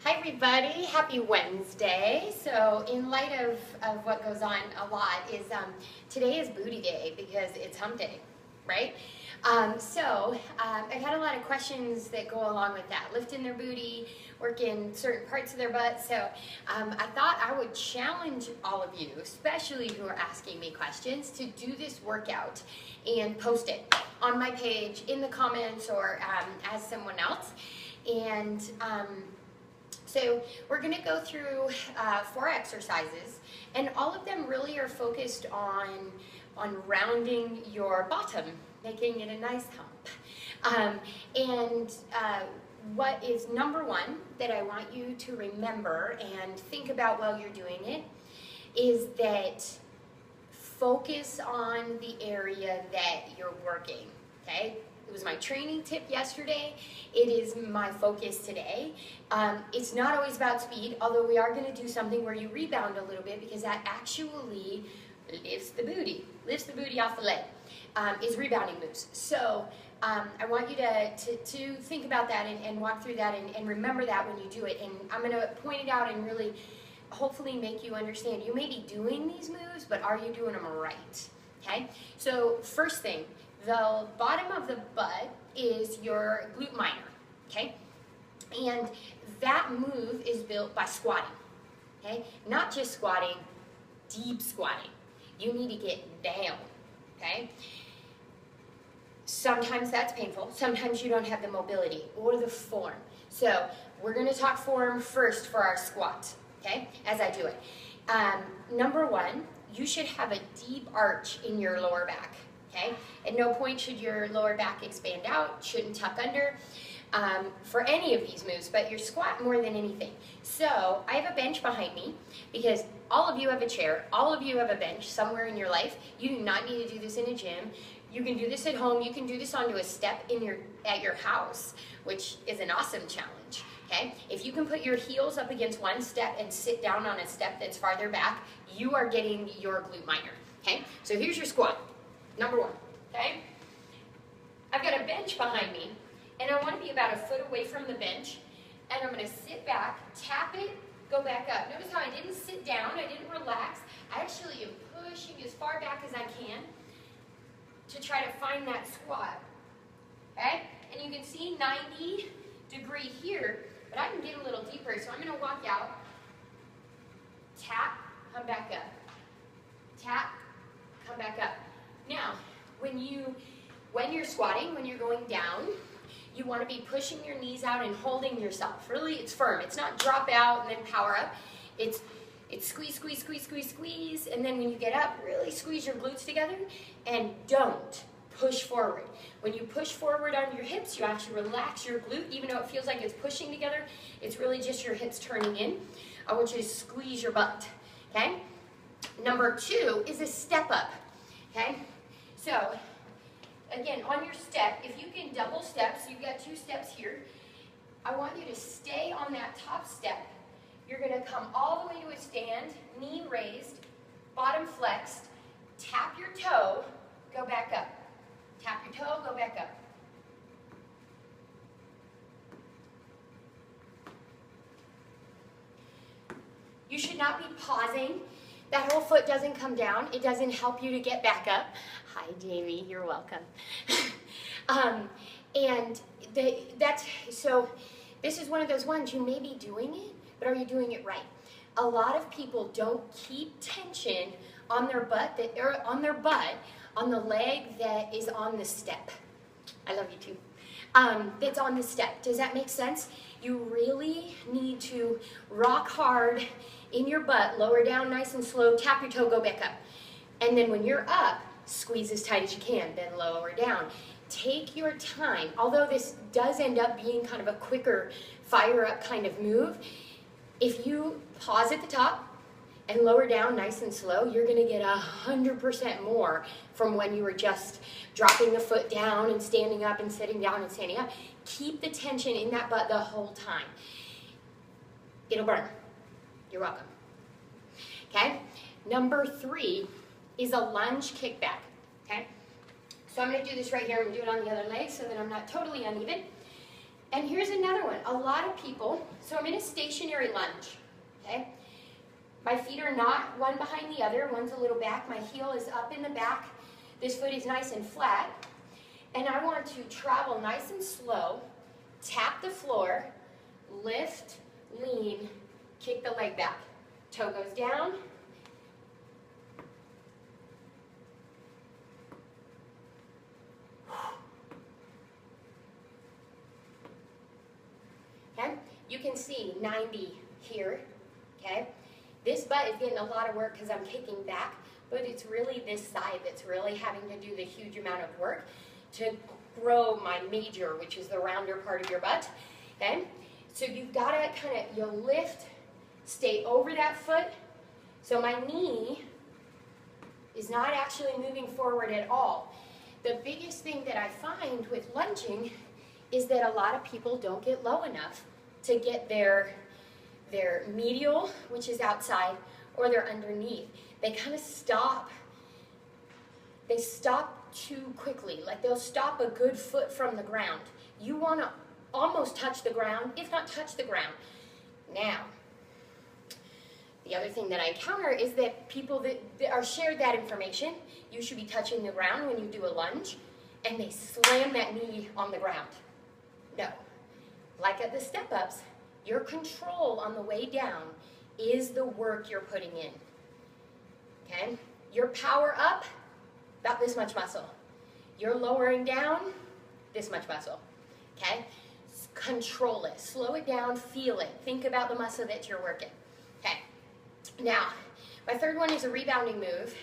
Hi everybody, happy Wednesday. So in light of what goes on a lot is today is booty day because it's hump day, right? I've had a lot of questions that go along with that, lifting their booty, working certain parts of their butt. So I thought I would challenge all of you, especially who are asking me questions, to do this workout and post it on my page, in the comments, or as someone else. And so we're going to go through 4 exercises, and all of them really are focused on rounding your bottom, making it a nice hump. What is number 1 that I want you to remember and think about while you're doing it is that focus on the area that you're working, okay? It was my training tip yesterday. It is my focus today. It's not always about speed, although we are going to do something where you rebound a little bit because that actually lifts the booty off the leg, is rebounding moves. So I want you to think about that and walk through that and remember that when you do it. And I'm going to point it out and really hopefully make you understand. You may be doing these moves, but are you doing them right? Okay? So first thing, the bottom of the butt is your glute minor, okay? And that move is built by squatting, okay? Not just squatting, deep squatting. You need to get down, okay? Sometimes that's painful. Sometimes you don't have the mobility or the form. So we're going to talk form first for our squat, okay, as I do it. Number 1, you should have a deep arch in your lower back. Okay? At no point should your lower back expand out, shouldn't tuck under for any of these moves, but your squat more than anything. So I have a bench behind me because all of you have a chair, all of you have a bench somewhere in your life. You do not need to do this in a gym. You can do this at home. You can do this onto a step at your house, which is an awesome challenge. Okay? If you can put your heels up against one step and sit down on a step that's farther back, you are getting your glute minor. Okay? So here's your squat. Number 1, okay? I've got a bench behind me, and I want to be about a foot away from the bench, and I'm going to sit back, tap it, go back up. Notice how I didn't sit down, I didn't relax. I actually am pushing as far back as I can to try to find that squat, okay? And you can see 90 degree here, but I can get a little deeper, so I'm going to walk out, tap, come back up, tap, come back up. Now, when you're squatting, when you're going down, you want to be pushing your knees out and holding yourself. Really, it's firm. It's not drop out and then power up. It's squeeze, squeeze, squeeze, squeeze, squeeze, and then when you get up, really squeeze your glutes together and don't push forward. When you push forward on your hips, you actually relax your glute, even though it feels like it's pushing together. It's really just your hips turning in. I want you to squeeze your butt, okay? Number 2 is a step up, okay? So, again, on your step, if you can double step, so you've got 2 steps here, I want you to stay on that top step. You're going to come all the way to a stand, knee raised, bottom flexed, tap your toe, go back up. Tap your toe, go back up. You should not be pausing. That whole foot doesn't come down. It doesn't help you to get back up. Hi, Jamie. You're welcome. So this is one of those ones, you may be doing it, but are you doing it right? A lot of people don't keep tension on their butt, on the leg that is on the step. I love you too. That's on the step. Does that make sense? You really need to rock hard in your butt, lower down nice and slow, tap your toe, go back up. And then when you're up, squeeze as tight as you can, then lower down. Take your time. Although this does end up being kind of a quicker fire up kind of move, if you pause at the top and lower down nice and slow, you're going to get 100% more from when you were just dropping the foot down and standing up and sitting down and standing up. Keep the tension in that butt the whole time. It'll burn. You're welcome. Okay? Number 3 is a lunge kickback. Okay? So I'm going to do this right here. I'm going to do it on the other leg so that I'm not totally uneven. And here's another one. A lot of people, so I'm in a stationary lunge, okay? My feet are not one behind the other. One's a little back. My heel is up in the back. This foot is nice and flat. And I want to travel nice and slow, tap the floor, lift, lean, kick the leg back. Toe goes down. Okay, you can see 90 here, okay? This butt is getting a lot of work because I'm kicking back, but it's really this side that's really having to do the huge amount of work to grow my major, which is the rounder part of your butt, okay? So you've got to kind of, you lift, stay over that foot. So my knee is not actually moving forward at all. The biggest thing that I find with lunging is that a lot of people don't get low enough to get their medial, which is outside, or their underneath. They kind of stop. They stop too quickly. Like they'll stop a good foot from the ground. You want to almost touch the ground, if not touch the ground. Now, the other thing that I encounter is that people that are shared that information, you should be touching the ground when you do a lunge, and they slam that knee on the ground. No. Like at the step-ups, your control on the way down is the work you're putting in. Okay? Your power up, about this much muscle. You're lowering down, this much muscle. Okay? Control it. Slow it down, feel it. Think about the muscle that you're working. Okay. Now, my third one is a rebounding move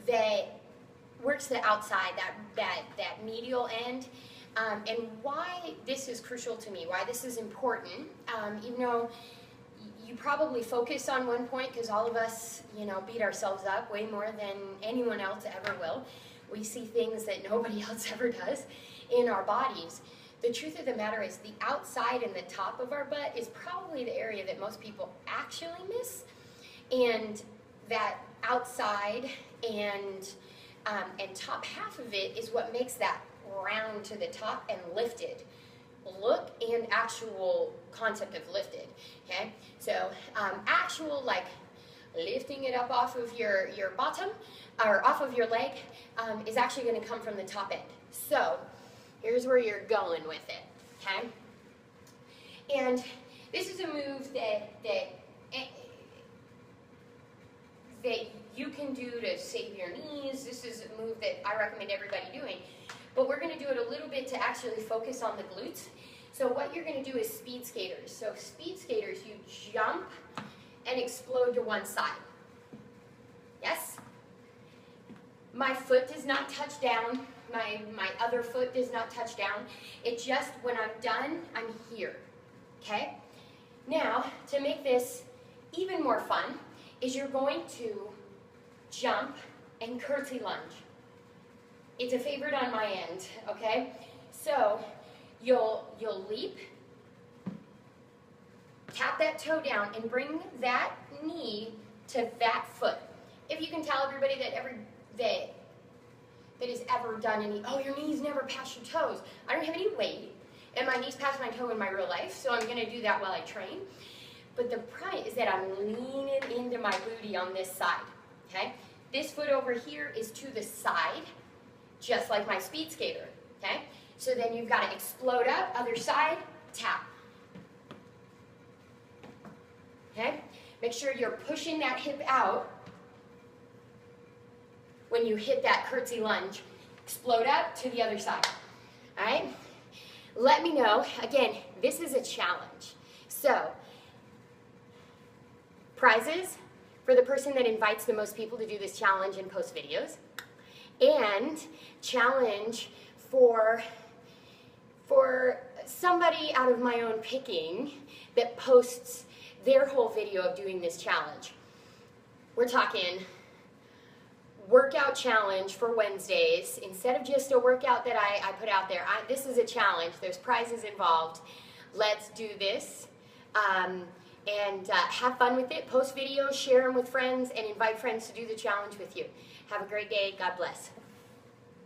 that works the outside, that medial end. And why this is crucial to me, why this is important, even though you probably focus on one point, because all of us, beat ourselves up way more than anyone else ever will. We see things that nobody else ever does in our bodies. The truth of the matter is the outside and the top of our butt is probably the area that most people actually miss. And that outside and top half of it is what makes that round to the top and lifted. Look and actual concept of lifted, okay? So actual like lifting it up off of your bottom or off of your leg is actually going to come from the top end. So here's where you're going with it, okay? And this is a move that you can do to save your knees. This is a move that I recommend everybody doing. But we're going to do it a little bit to actually focus on the glutes. So what you're going to do is speed skaters. So speed skaters, you jump and explode to one side. Yes? My foot does not touch down. My other foot does not touch down. It just, when I'm done, I'm here. Okay? Now, to make this even more fun, is you're going to jump and curtsy lunge. It's a favorite on my end, okay? So you'll leap, tap that toe down, and bring that knee to that foot. If you can tell everybody that has ever done any, oh, your knees never pass your toes. I don't have any weight, and my knees pass my toe in my real life, so I'm going to do that while I train. But the point is that I'm leaning into my booty on this side, okay? This foot over here is to the side, just like my speed skater, okay? So then you've got to explode up, other side, tap. Okay? Make sure you're pushing that hip out when you hit that curtsy lunge. Explode up to the other side, all right? Let me know. Again, this is a challenge. So, prizes for the person that invites the most people to do this challenge and post videos. And challenge for somebody out of my own picking that posts their whole video of doing this challenge. We're talking workout challenge for Wednesdays. Instead of just a workout that I put out there, this is a challenge. There's prizes involved. Let's do this. And have fun with it. Post videos, share them with friends, and invite friends to do the challenge with you. Have a great day. God bless.